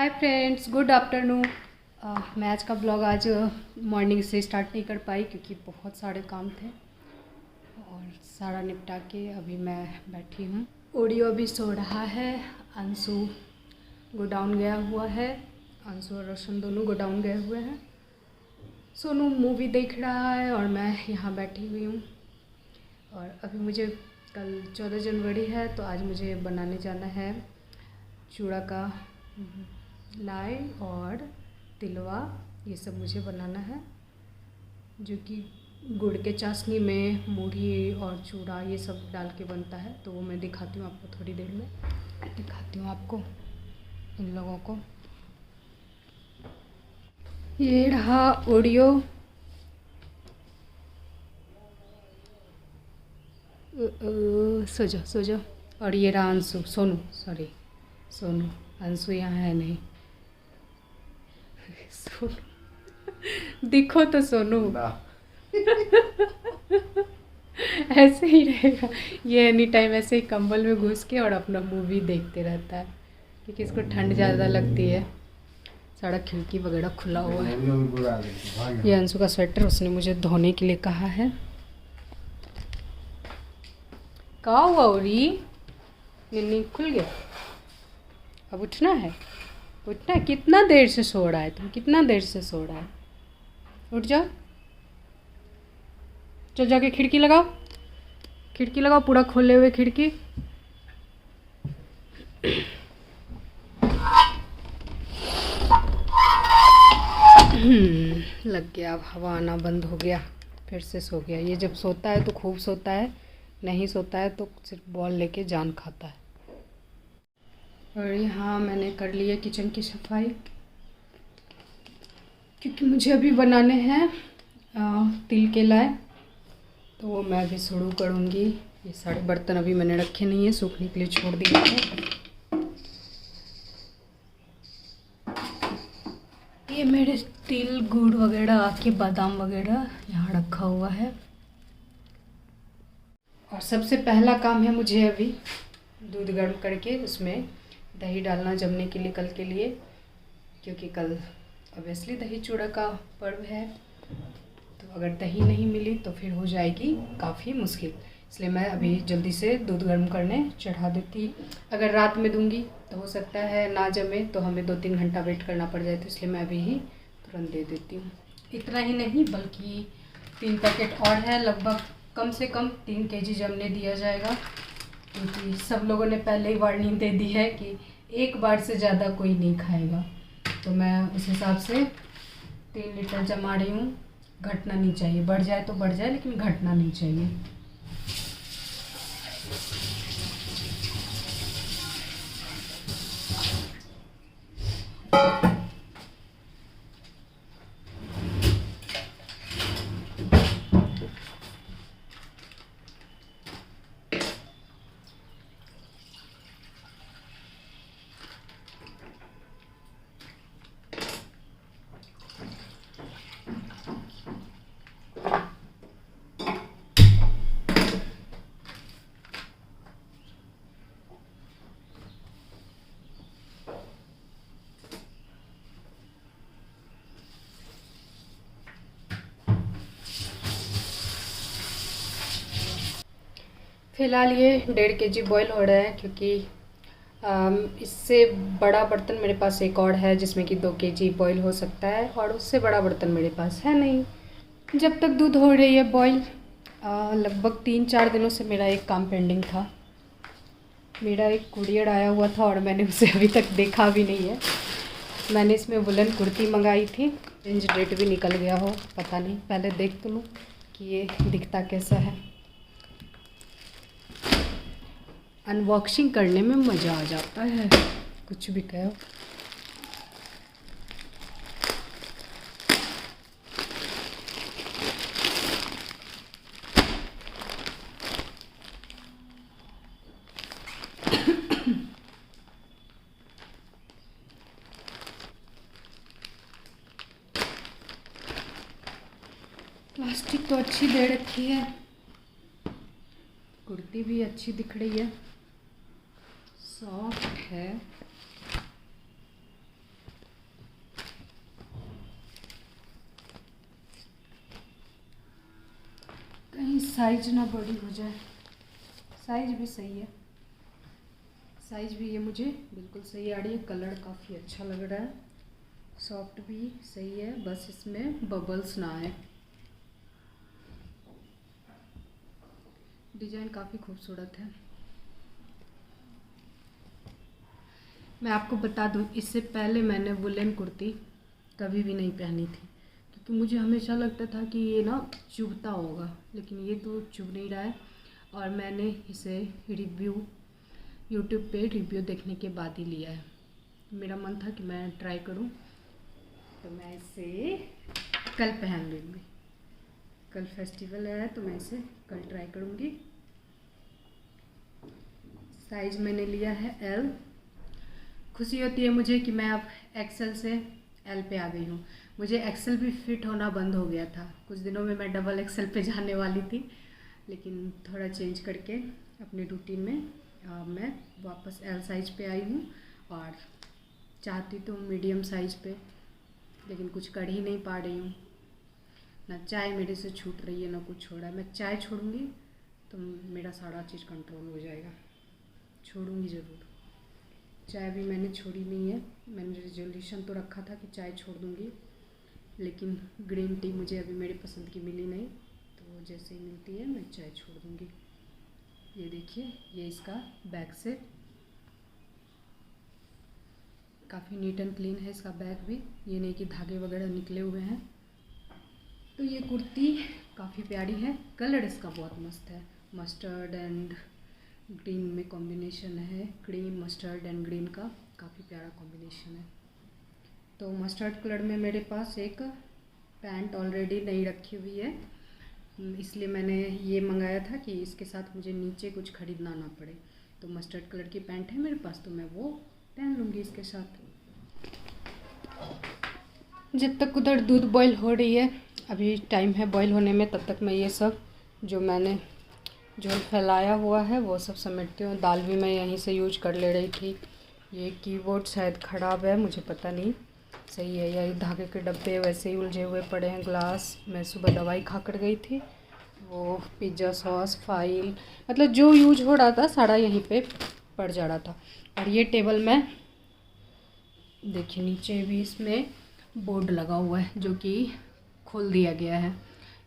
Hi friends, good afternoon. मैं आज का ब्लॉग आज मॉर्निंग से स्टार्ट नहीं कर पाई क्योंकि बहुत सारे काम थे और सारा निपटा के अभी मैं बैठी हूँ। ओडियो अभी सो रहा है, अंशु गोडाउन गया हुआ है। अंशु और रोशन दोनों गोडाउन गए हुए हैं। सोनू मूवी देख रहा है और मैं यहाँ बैठी हुई हूँ। और अभी मुझे कल 14 जनवरी है तो आज मुझे बनाने जाना है चूड़ा का लाई और तिलवा। ये सब मुझे बनाना है जो कि गुड़ के चाशनी में मूढ़ी और चूड़ा ये सब डाल के बनता है। तो वो मैं दिखाती हूँ आपको, थोड़ी देर में दिखाती हूँ आपको इन लोगों को। ये रहा ओडियो। सो जाओ सो जाओ। और ये रहा अंशु, सोनू। अंशु यहाँ है नहीं। सोनू दिखो तो सोनू ऐसे ही रहेगा ये, एनी टाइम ऐसे ही कंबल में घुस के और अपना मूवी देखते रहता है क्योंकि इसको ठंड ज़्यादा लगती है। सारा खिड़की वगैरह खुला हुआ है। ये अंशु का स्वेटर उसने मुझे धोने के लिए कहा है। कहाँ हुआ उरी? नींद खुल गया, अब उठना है। कितना देर से सो रहा है? तुम कितना देर से सो रहा है? उठ जाओ, चल जाके खिड़की लगाओ पूरा खोले हुए खिड़की। लग गया, अब हवा आना बंद हो गया, फिर से सो गया। ये जब सोता है तो खूब सोता है, नहीं सोता है तो सिर्फ बॉल लेके जान खाता है। और यहाँ मैंने कर लिया किचन की सफाई क्योंकि मुझे अभी बनाने हैं तिल के लाए, तो वो मैं अभी शुरू करूँगी। ये सारे बर्तन अभी मैंने रखे नहीं है, सूखने के लिए छोड़ दिए थे। ये मेरे तिल गुड़ वगैरह आके बादाम वगैरह यहाँ रखा हुआ है। और सबसे पहला काम है मुझे अभी दूध गर्म करके उसमें दही डालना जमने के लिए, कल के लिए, क्योंकि कल ऑब्वियसली दही चूड़ा का पर्व है। तो अगर दही नहीं मिली तो फिर हो जाएगी काफ़ी मुश्किल, इसलिए मैं अभी जल्दी से दूध गर्म करने चढ़ा देती। अगर रात में दूंगी तो हो सकता है ना जमे, तो हमें 2-3 घंटा वेट करना पड़ जाए, तो इसलिए मैं अभी ही तुरंत दे देती हूँ। इतना ही नहीं बल्कि 3 पैकेट और है, लगभग कम से कम 3 kg जमने दिया जाएगा, क्योंकि सब लोगों ने पहले ही वार्निंग दे दी है कि एक बार से ज़्यादा कोई नहीं खाएगा। तो मैं उस हिसाब से 3 लीटर जमा रही हूँ। घटना नहीं चाहिए, बढ़ जाए तो बढ़ जाए लेकिन घटना नहीं चाहिए। फ़िलहाल ये 1.5 kg बॉईल हो रहा है, क्योंकि इससे बड़ा बर्तन मेरे पास एक और है जिसमें कि 2 kg बॉईल हो सकता है, और उससे बड़ा बर्तन मेरे पास है नहीं। जब तक दूध हो रही है बॉईल, लगभग 3-4 दिनों से मेरा एक काम पेंडिंग था। मेरा एक कुरियर आया हुआ था और मैंने उसे अभी तक देखा भी नहीं है। मैंने इसमें वुलन कुर्ती मंगाई थी, रेंज डेट भी निकल गया हो पता नहीं, पहले देख तो लूँ कि ये दिखता कैसा है। अनबॉक्सिंग करने में मज़ा आ जाता है, कुछ भी कहो। प्लास्टिक तो अच्छी दे रखी है, कुर्ती भी अच्छी दिख रही है, सॉफ्ट है। साइज ना बड़ी हो जाए। साइज भी सही है, साइज भी ये मुझे बिल्कुल सही आ रही है। कलर काफ़ी अच्छा लग रहा है, सॉफ्ट भी सही है, बस इसमें बबल्स ना आए। डिज़ाइन काफ़ी खूबसूरत है। मैं आपको बता दूं, इससे पहले मैंने वुलन कुर्ती कभी भी नहीं पहनी थी, क्योंकि मुझे हमेशा लगता था कि ये ना चुभता होगा, लेकिन ये तो चुभ नहीं रहा है। और मैंने इसे रिव्यू यूट्यूब पे रिव्यू देखने के बाद ही लिया है। मेरा मन था कि मैं ट्राई करूं, तो मैं इसे कल पहन लूँगी। कल फेस्टिवल है तो मैं इसे कल ट्राई करूँगी। साइज़ मैंने लिया है एल। खुशी होती है मुझे कि मैं अब एक्सेल से एल पे आ गई हूँ। मुझे एक्सेल भी फिट होना बंद हो गया था। कुछ दिनों में मैं डबल एक्सेल पे जाने वाली थी, लेकिन थोड़ा चेंज करके अपनी रूटीन में मैं वापस एल साइज़ पे आई हूँ। और चाहती तो मीडियम साइज़ पे, लेकिन कुछ कर ही नहीं पा रही हूँ। ना चाय मेरे से छूट रही है, ना कुछ छोड़ा है। मैं चाय छोड़ूंगी तो मेरा सारा चीज़ कंट्रोल हो जाएगा। छोड़ूंगी ज़रूर। चाय भी मैंने छोड़ी नहीं है। मैंने रेजोल्यूशन तो रखा था कि चाय छोड़ दूंगी, लेकिन ग्रीन टी मुझे अभी मेरी पसंद की मिली नहीं, तो जैसे ही मिलती है मैं चाय छोड़ दूंगी। ये देखिए, ये इसका बैक से काफ़ी नीट एंड क्लीन है इसका बैक भी, ये नहीं कि धागे वगैरह निकले हुए हैं। तो ये कुर्ती काफ़ी प्यारी है। कलर इसका बहुत मस्त है, मस्टर्ड एंड ग्रीन में कॉम्बिनेशन है। क्रीम मस्टर्ड एंड ग्रीन का काफ़ी प्यारा कॉम्बिनेशन है। तो मस्टर्ड कलर में मेरे पास एक पैंट ऑलरेडी नई रखी हुई है, इसलिए मैंने ये मंगाया था कि इसके साथ मुझे नीचे कुछ खरीदना ना पड़े। तो मस्टर्ड कलर की पैंट है मेरे पास, तो मैं वो पहन लूँगी इसके साथ। जब तक उधर दूध बॉईल हो रही है, अभी टाइम है बॉईल होने में, तब तक मैं ये सब जो मैंने झोल फैलाया हुआ है वो सब समेटती हूँ। दाल भी मैं यहीं से यूज कर ले रही थी। ये कीबोर्ड शायद ख़राब है, मुझे पता नहीं सही है या धागे के डब्बे वैसे ही उलझे हुए पड़े हैं। ग्लास, मैं सुबह दवाई खा कर गई थी, वो पिज़्ज़ा सॉस, फाइल, मतलब जो यूज हो रहा था सारा यहीं पे पड़ जा रहा था। और ये टेबल में देखिए नीचे भी इसमें बोर्ड लगा हुआ है जो कि खोल दिया गया है,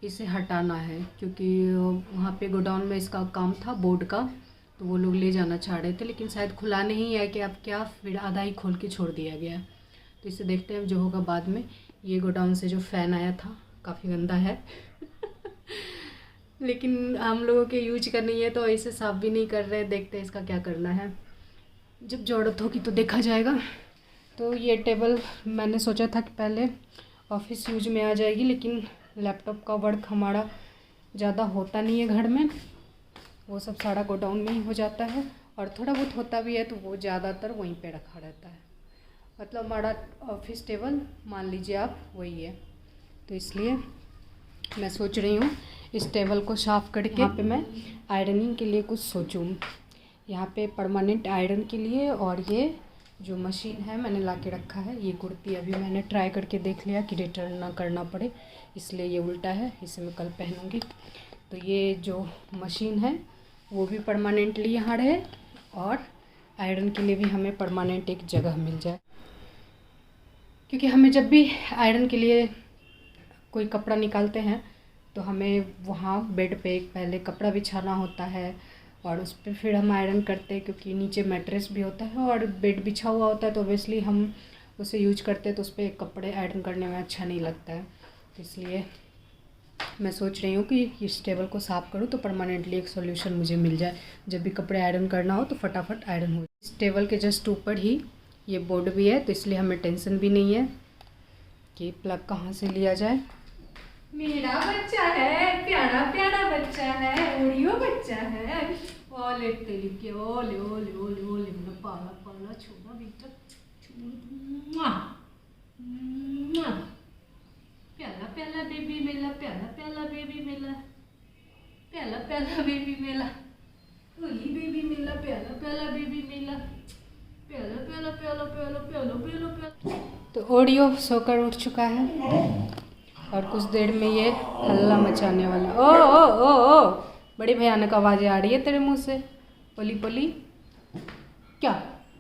इसे हटाना है, क्योंकि वहाँ पे गोडाउन में इसका काम था बोर्ड का, तो वो लोग ले जाना चाह रहे थे, लेकिन शायद खुला नहीं है कि अब क्या, फिर आधा ही खोल के छोड़ दिया गया है। तो इसे देखते हैं जो होगा बाद में। ये गोडाउन से जो फ़ैन आया था काफ़ी गंदा है लेकिन हम लोगों के यूज करनी है तो इसे साफ़ भी नहीं कर रहे। देखते हैं इसका क्या करना है, जब ज़रूरत होगी तो देखा जाएगा। तो ये टेबल मैंने सोचा था कि पहले ऑफिस यूज में आ जाएगी, लेकिन लैपटॉप का वर्क हमारा ज़्यादा होता नहीं है घर में, वो सब सारा गोडाउन में ही हो जाता है। और थोड़ा बहुत होता भी है तो वो ज़्यादातर वहीं पे रखा रहता है। मतलब हमारा ऑफिस टेबल मान लीजिए आप वही है। तो इसलिए मैं सोच रही हूँ इस टेबल को साफ़ करके यहाँ पे मैं आयरनिंग के लिए कुछ सोचूँ। यहाँ पे परमानेंट आयरन के लिए, और ये जो मशीन है मैंने ला के रखा है। ये कुर्ती अभी मैंने ट्राई करके देख लिया कि रिटर्न ना करना पड़े, इसलिए ये उल्टा है, इसे मैं कल पहनूंगी। तो ये जो मशीन है वो भी परमानेंटली यहाँ रहे, और आयरन के लिए भी हमें परमानेंट एक जगह मिल जाए, क्योंकि हमें जब भी आयरन के लिए कोई कपड़ा निकालते हैं तो हमें वहाँ बेड पे पहले कपड़ा बिछाना होता है, और उस पर फिर हम आयरन करते हैं, क्योंकि नीचे मैट्रेस भी होता है और बेड बिछा हुआ होता है, तो ऑब्वियसली हम उसे यूज करते हैं, तो उस पर कपड़े आयरन करने में अच्छा नहीं लगता है। तो इसलिए मैं सोच रही हूँ कि इस टेबल को साफ़ करूँ तो परमानेंटली एक सॉल्यूशन मुझे मिल जाए, जब भी कपड़े आयरन करना हो तो फटाफट आयरन हो। इस टेबल के जस्ट ऊपर ही ये बोर्ड भी है, तो इसलिए हमें टेंशन भी नहीं है कि प्लग कहाँ से लिया जाए। मेरा बच्चा है, प्यारा प्यारा बच्चा है, ओरियो बच्चा है। ओले तेरी के ओले ओले ओले ओले, मेरा पाला पाला छोटा बेटा, प्याला प्याला बेबी मेला, प्याला प्याला बेबी मेला, प्याला प्याला बेबी मेला, ओली बेबी मेला, प्याला प्याला बेबी मेला, प्याला प्याला प्याला प्याला प्याला प्याला प्याला। तो ओरियो सोकर उठ चुका है, और कुछ देर में ये हल्ला मचाने वाला। ओ ओ ओ ओ, बड़ी भयानक आवाज़ें आ रही है तेरे मुंह से। पोली पोली, क्या,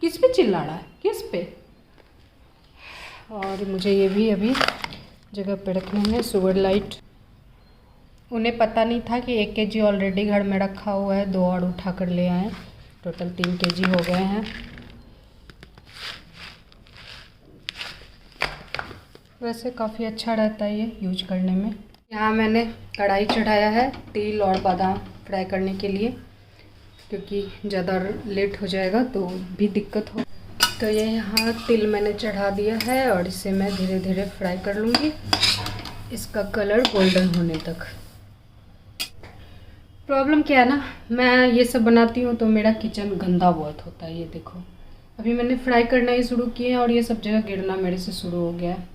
किस पे चिल्ला रहा है, किस पे? और मुझे ये भी अभी जगह पे रखने हैं सुगर लाइट। उन्हें पता नहीं था कि 1 kg ऑलरेडी घर में रखा हुआ है, 2 और उठा कर ले आए, टोटल 3 kg हो गए हैं। वैसे काफ़ी अच्छा रहता है ये यूज करने में। यहाँ मैंने कढ़ाई चढ़ाया है तिल और बादाम फ्राई करने के लिए, क्योंकि ज़्यादा लेट हो जाएगा तो भी दिक्कत हो। तो ये यहाँ तिल मैंने चढ़ा दिया है और इसे मैं धीरे धीरे फ्राई कर लूँगी, इसका कलर गोल्डन होने तक। प्रॉब्लम क्या है ना, मैं ये सब बनाती हूँ तो मेरा किचन गंदा बहुत होता है। ये देखो, अभी मैंने फ्राई करना ही शुरू किए हैं और ये सब जगह गिरना मेरे से शुरू हो गया है।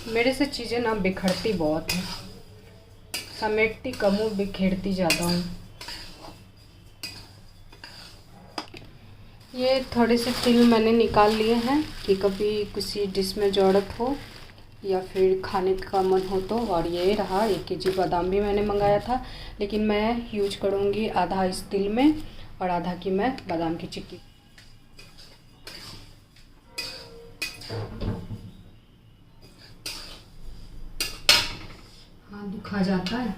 मेरे से चीज़ें ना बिखरती बहुत हैं, समेटती कम हूँ, बिखेरती ज़्यादा हूँ। ये थोड़े से तिल मैंने निकाल लिए हैं कि कभी किसी डिश में ज़रूरत हो या फिर खाने का मन हो तो। और ये रहा 1 kg बादाम भी मैंने मंगाया था, लेकिन मैं यूज करूँगी आधा इस तिल में और आधा की मैं बादाम की चिक्की। हाँ, दुखा जाता है।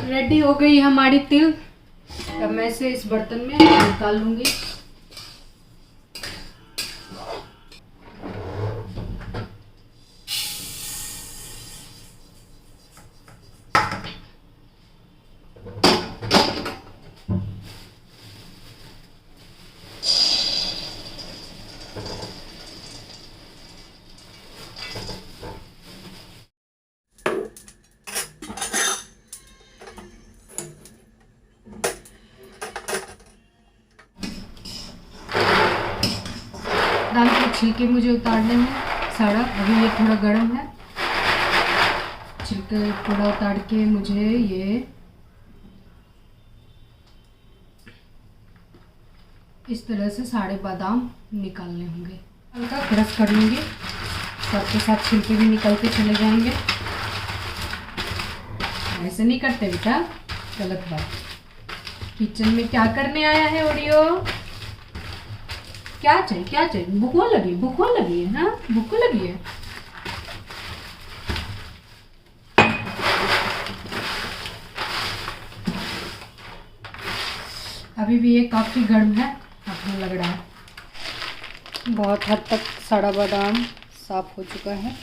रेडी हो गई हमारी तिल। अब मैं इसे इस बर्तन में निकाल लूँगी। बादाम के छिलके मुझे उतारने में सारा, अभी ये थोड़ा गर्म है। छिलके थोड़ा उतार के मुझे ये इस तरह से सारे बादाम निकालने होंगे। हल्का क्रश कर लूँगी, साथ के साथ छिलके भी निकल के चले जाएंगे। ऐसे नहीं करते बेटा, गलत बात। किचन में क्या करने आया है ओरियो? क्या चाहिए, क्या चाहिए? भूख लगी है ना, भूख लगी है। अभी भी ये काफ़ी गर्म है, आपको लग रहा है। बहुत हद तक सारा बादाम साफ हो चुका है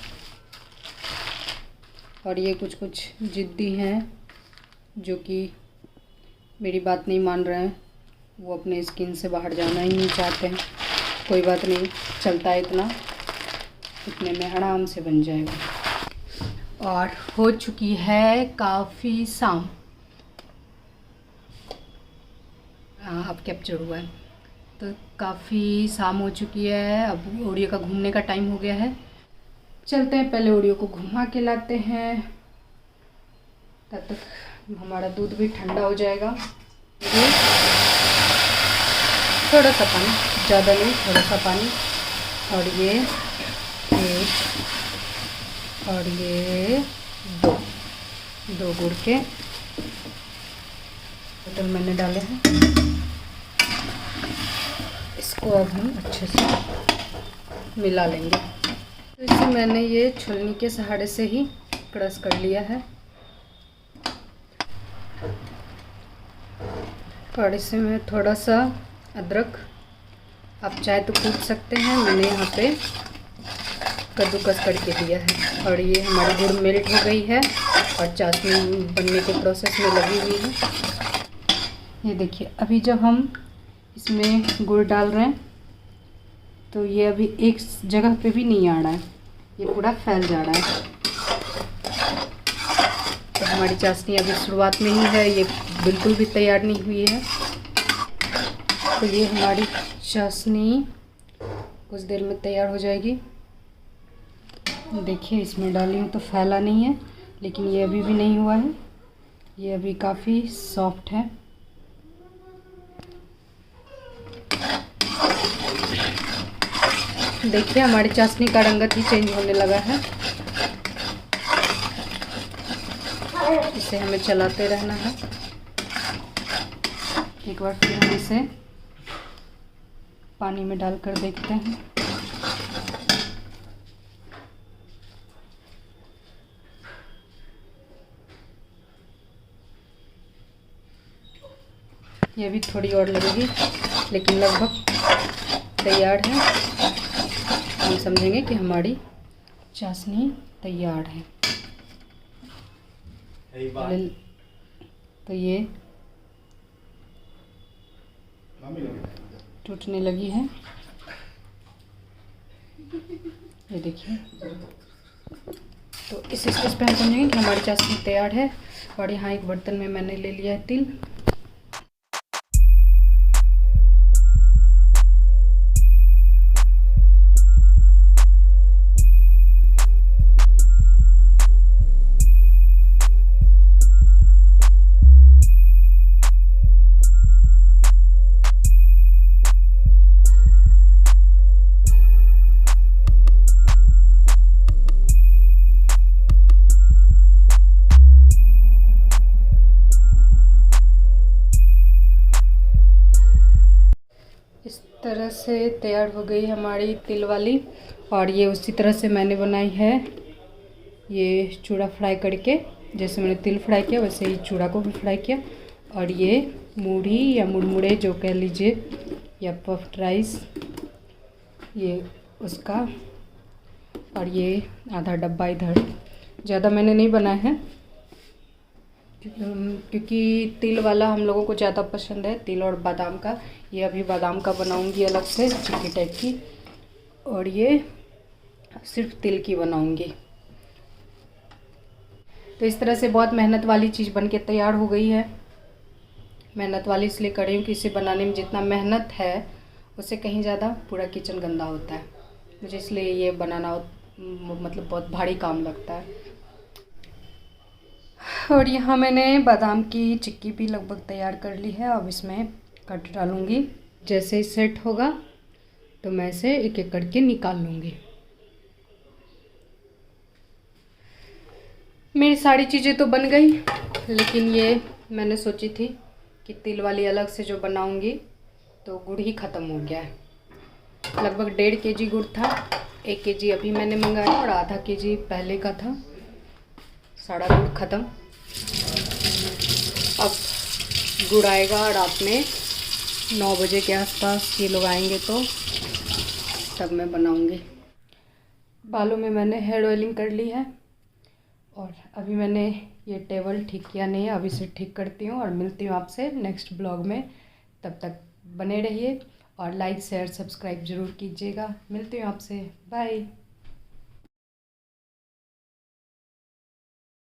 और ये कुछ कुछ ज़िद्दी हैं जो कि मेरी बात नहीं मान रहे हैं। वो अपने स्किन से बाहर जाना ही नहीं चाहते हैं। कोई बात नहीं, चलता है इतने में आराम से बन जाएगा। और हो चुकी है काफ़ी शाम। अब कैप्चर हुआ है तो काफ़ी शाम हो चुकी है। अब ओरियो का घूमने का टाइम हो गया है। चलते हैं, पहले ओरियो को घुमा के लाते हैं, तब तक हमारा दूध भी ठंडा हो जाएगा। थोड़ा सा पानी, ज़्यादा नहीं, थोड़ा सा पानी। और ये 1 और ये 2 गुड़ के बोतल मैंने डाले हैं। इसको अब हम अच्छे से मिला लेंगे। तो इसे मैंने ये छलनी के सहारे से ही क्रश कर लिया है और इसमें थोड़ा सा अदरक, आप चाहे तो कूट सकते हैं, मैंने यहाँ पे कद्दूकस करके दिया है। और ये हमारी गुड़ मेल्ट हो गई है और चाशनी बनने के प्रोसेस में लगी हुई है। ये देखिए, अभी जब हम इसमें गुड़ डाल रहे हैं तो ये अभी एक जगह पे भी नहीं आ रहा है, ये पूरा फैल जा रहा है। तो हमारी चाशनी अभी शुरुआत में ही है, ये बिल्कुल भी तैयार नहीं हुई है। तो ये हमारी चाशनी कुछ देर में तैयार हो जाएगी। देखिए, इसमें डाली हूँ तो फैला नहीं है, लेकिन ये अभी भी नहीं हुआ है, ये अभी काफ़ी सॉफ्ट है। देखिए हमारी चाशनी का रंगत ही चेंज होने लगा है। इसे हमें चलाते रहना है। एक बार फिर हम इसे पानी में डालकर देखते हैं। ये भी थोड़ी और लगेगी, लेकिन लगभग तैयार है। हम समझेंगे कि हमारी चाशनी तैयार है। तो ये टूटने लगी है, ये देखिए। तो इस स्टेज पे हम समझेंगे कि हमारी चाशनी तैयार है। और यहाँ एक बर्तन में मैंने ले लिया है तिल। इस तरह से तैयार हो गई हमारी तिल वाली। और ये उसी तरह से मैंने बनाई है, ये चूड़ा फ्राई करके। जैसे मैंने तिल फ्राई किया वैसे ही चूड़ा को भी फ्राई किया। और ये मूढ़ी या मुड़मुड़े जो कह लीजिए, या पफ्ड राइस, ये उसका। और ये आधा डब्बा इधर। ज़्यादा मैंने नहीं बनाया है क्योंकि तिल वाला हम लोगों को ज़्यादा पसंद है, तिल और बादाम का। ये अभी बादाम का बनाऊंगी अलग से, चिक्की टाइप की। और ये सिर्फ तिल की बनाऊंगी। तो इस तरह से बहुत मेहनत वाली चीज़ बनके तैयार हो गई है। मेहनत वाली इसलिए कर रही हूँ कि इसे बनाने में जितना मेहनत है उससे कहीं ज़्यादा पूरा किचन गंदा होता है। मुझे इसलिए ये बनाना मतलब बहुत भारी काम लगता है। और यहाँ मैंने बादाम की चिक्की भी लगभग तैयार कर ली है। अब इसमें कट डालूँगी। जैसे ही सेट होगा तो मैं इसे एक एक करके निकाल लूँगी। मेरी सारी चीज़ें तो बन गई, लेकिन ये मैंने सोची थी कि तिल वाली अलग से जो बनाऊँगी, तो गुड़ ही ख़त्म हो गया है। लगभग 1.5 kg गुड़ था। 1 kg अभी मैंने मंगाया और आधा kg पहले का था। सारा गुड़ ख़त्म। अब गुड़ आएगा रात में 9 बजे के आसपास। ये लोग आएंगे तो तब मैं बनाऊंगी। बालों में मैंने हेयर ऑयलिंग कर ली है। और अभी मैंने ये टेबल ठीक किया नहीं है, अभी इसे ठीक करती हूँ और मिलती हूँ आपसे नेक्स्ट ब्लॉग में। तब तक बने रहिए और लाइक शेयर सब्सक्राइब ज़रूर कीजिएगा। मिलती हूँ आपसे, बाय।